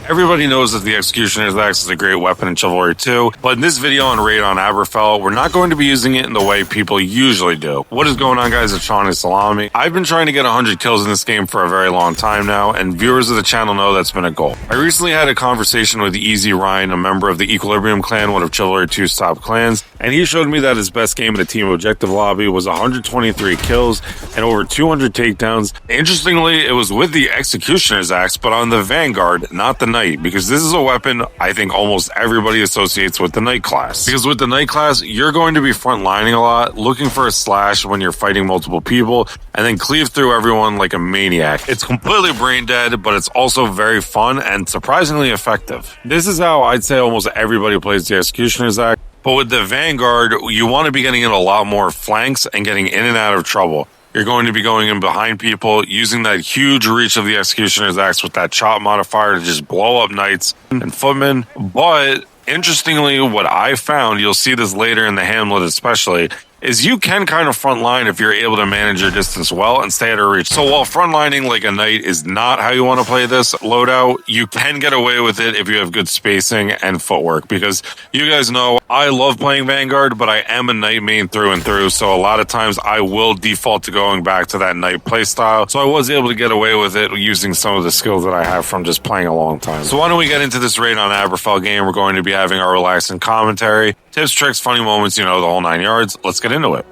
Everybody knows that the Executioner's Axe is a great weapon in Chivalry 2, but in this video on Raid on Aberfell, we're not going to be using it in the way people usually do. What is going on, guys? It's Shawnee Salami. I've been trying to get 100 kills in this game for a very long time now, and viewers of the channel know that's been a goal. I recently had a conversation with Easy Ryan, a member of the Equilibrium clan, one of Chivalry 2's top clans, and he showed me that his best game in the team objective lobby was 123 kills and over 200 takedowns. Interestingly, it was with the Executioner's Axe, but on the Vanguard, not the Knight, because this is a weapon I think almost everybody associates with the Knight class. Because with the Knight class, you're going to be frontlining a lot, looking for a slash when you're fighting multiple people, and then cleave through everyone like a maniac. It's completely brain dead, but it's also very fun and surprisingly effective. This is how I'd say almost everybody plays the Executioner's Axe. But with the Vanguard, you want to be getting in a lot more flanks and getting in and out of trouble. You're going to be going in behind people, using that huge reach of the Executioner's Axe with that chop modifier to just blow up knights and footmen. But interestingly, what I found, you'll see this later in the Hamlet especially, is you can kind of frontline if you're able to manage your distance well and stay at a reach. So while frontlining like a knight is not how you want to play this loadout, you can get away with it if you have good spacing and footwork, because you guys know I love playing Vanguard, but I am a knight main through and through, so a lot of times I will default to going back to that knight playstyle. So I was able to get away with it using some of the skills that I have from just playing a long time. So why don't we get into this raid on Aberfell game? We're going to be having our relaxing commentary, tips, tricks, funny moments, you know, the whole 9 yards. Let's get into it.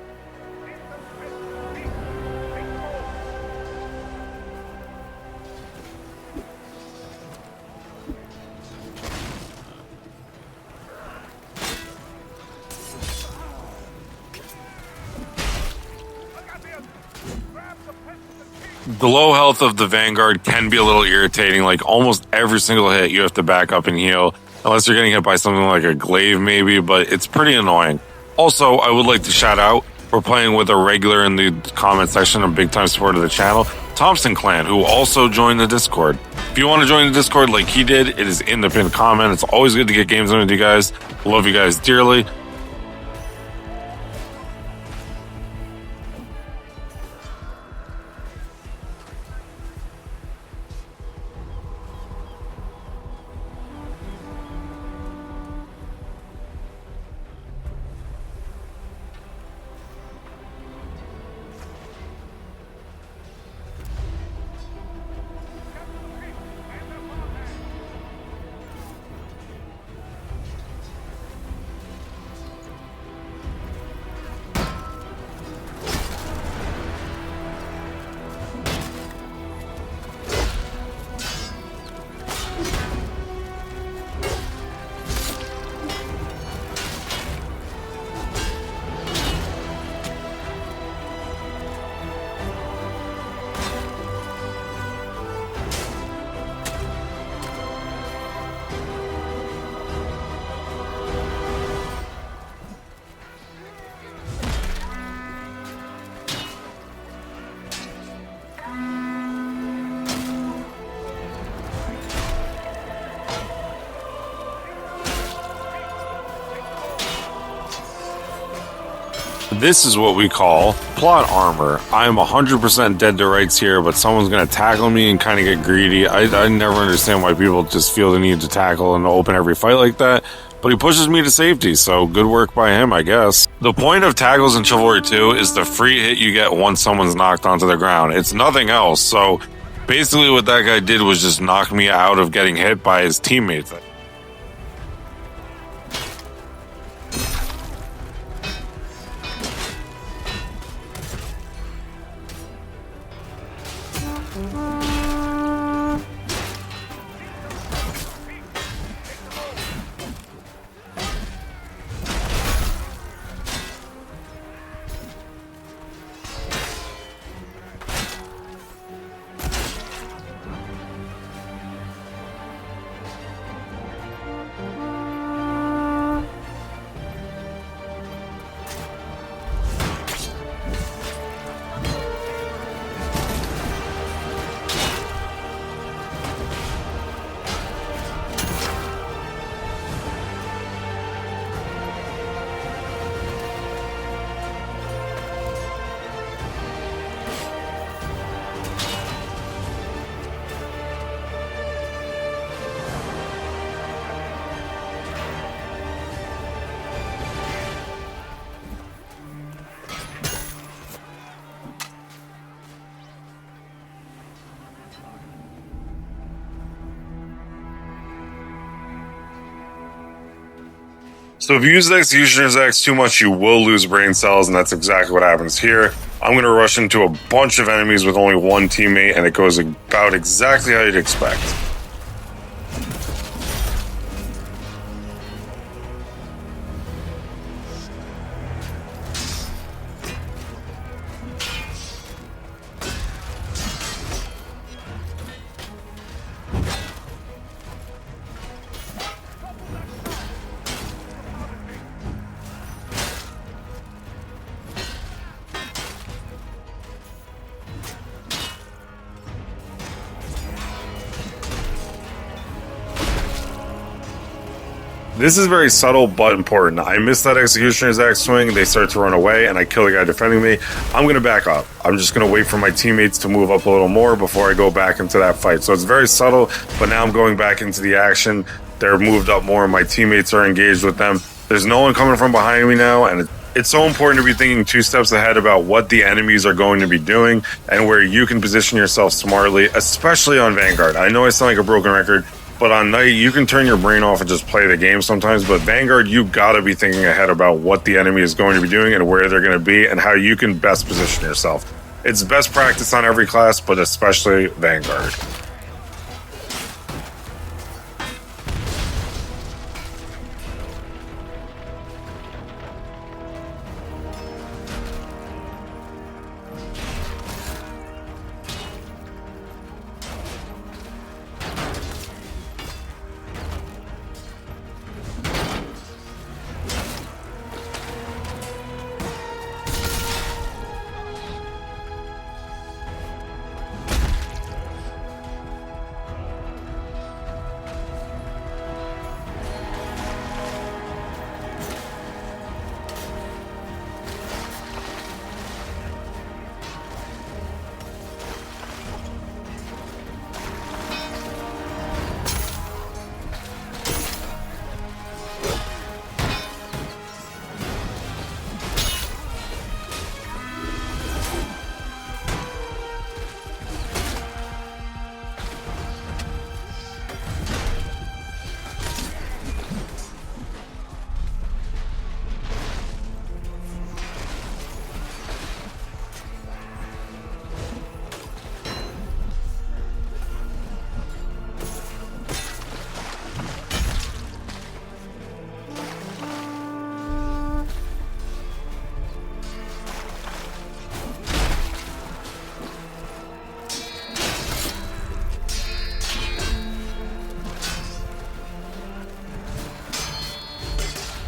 The low health of the Vanguard can be a little irritating. Like almost every single hit you have to back up and heal, unless you're getting hit by something like a glaive maybe, but it's pretty annoying. Also, I would like to shout out, we're playing with a regular in the comment section, a big time supporter of the channel, Thompson Clan, who also joined the Discord. If you want to join the Discord like he did, it is in the pinned comment. It's always good to get games in with you guys. Love you guys dearly. This is what we call plot armor. I'm 100% dead to rights here, but someone's going to tackle me and kind of get greedy. I never understand why people just feel the need to tackle and open every fight like that, but he pushes me to safety, so good work by him, I guess. The point of tackles in Chivalry 2 is the free hit you get once someone's knocked onto the ground. It's nothing else, so basically what that guy did was just knock me out of getting hit by his teammates. So if you use the Executioner's Axe too much, you will lose brain cells, and that's exactly what happens here. I'm going to rush into a bunch of enemies with only one teammate, and it goes about exactly how you'd expect. This is very subtle but important. I missed that Executioner's Axe swing, they start to run away, and I kill the guy defending me. I'm going to back up. I'm just going to wait for my teammates to move up a little more before I go back into that fight. So it's very subtle, but now I'm going back into the action. They're moved up more, my teammates are engaged with them. There's no one coming from behind me now, and it's so important to be thinking 2 steps ahead about what the enemies are going to be doing and where you can position yourself smartly, especially on Vanguard. I know I sound like a broken record, but on Night, you can turn your brain off and just play the game sometimes. But Vanguard, you gotta be thinking ahead about what the enemy is going to be doing and where they're going to be and how you can best position yourself. It's best practice on every class, but especially Vanguard.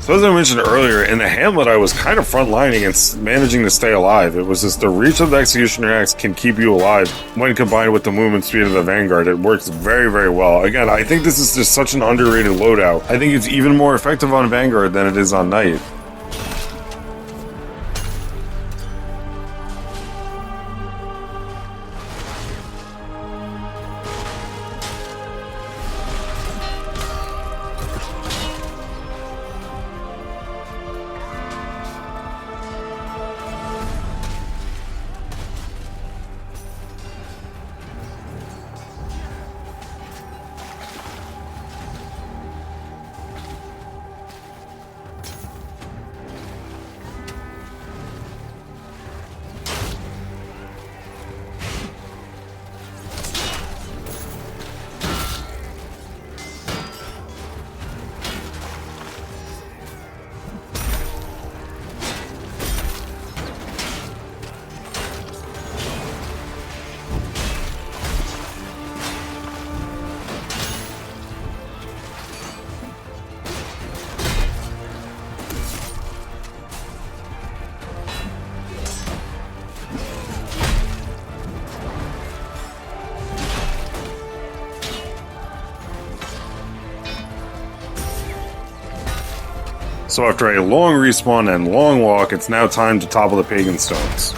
So as I mentioned earlier, in the Hamlet, I was kind of frontlining and managing to stay alive. It was just the reach of the Executioner Axe can keep you alive when combined with the movement speed of the Vanguard. It works very, very well. Again, I think this is just such an underrated loadout. I think it's even more effective on Vanguard than it is on Knight. So after a long respawn and long walk, it's now time to topple the pagan stones.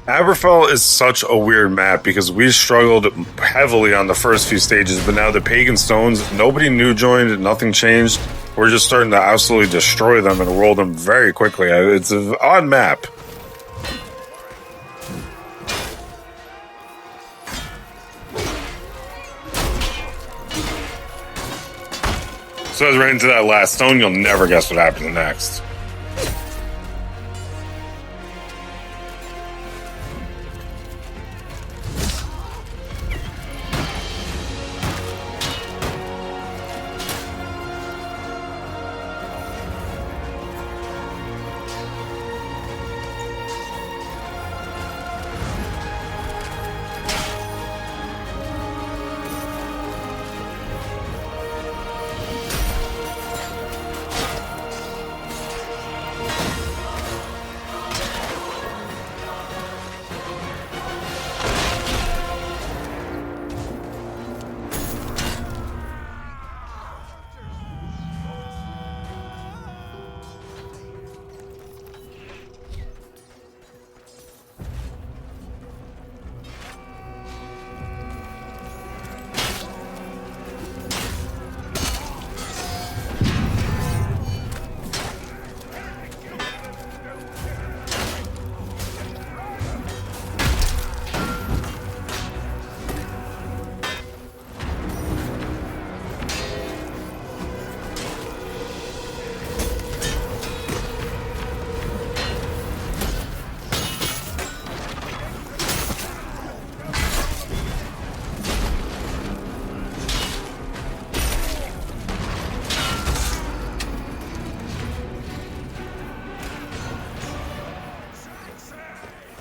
Aberfell is such a weird map because we struggled heavily on the first few stages, but now the pagan stones, nobody new joined, nothing changed. We're just starting to absolutely destroy them and roll them very quickly. It's an odd map. So as we're into that last stone, you'll never guess what happens next.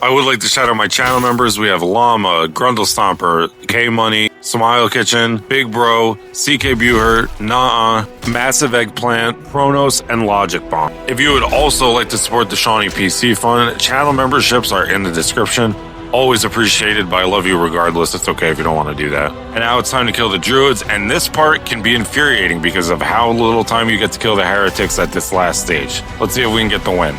I would like to shout out my channel members. We have Llama, Grundle Stomper, K-Money, Smile Kitchen, Big Bro, CK Buhert, Nah, Massive Eggplant, Chronos, and Logic Bomb. If you would also like to support the Shawnee PC Fund, channel memberships are in the description. Always appreciated, but I love you regardless. It's okay if you don't want to do that. And now it's time to kill the druids, and this part can be infuriating because of how little time you get to kill the heretics at this last stage. Let's see if we can get the win.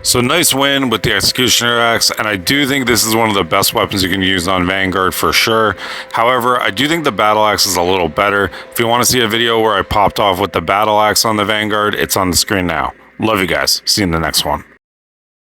So nice win with the Executioner Axe, and I do think this is one of the best weapons you can use on Vanguard for sure. However, I do think the Battle Axe is a little better. If you want to see a video where I popped off with the Battle Axe on the Vanguard, it's on the screen now. Love you guys. See you in the next one.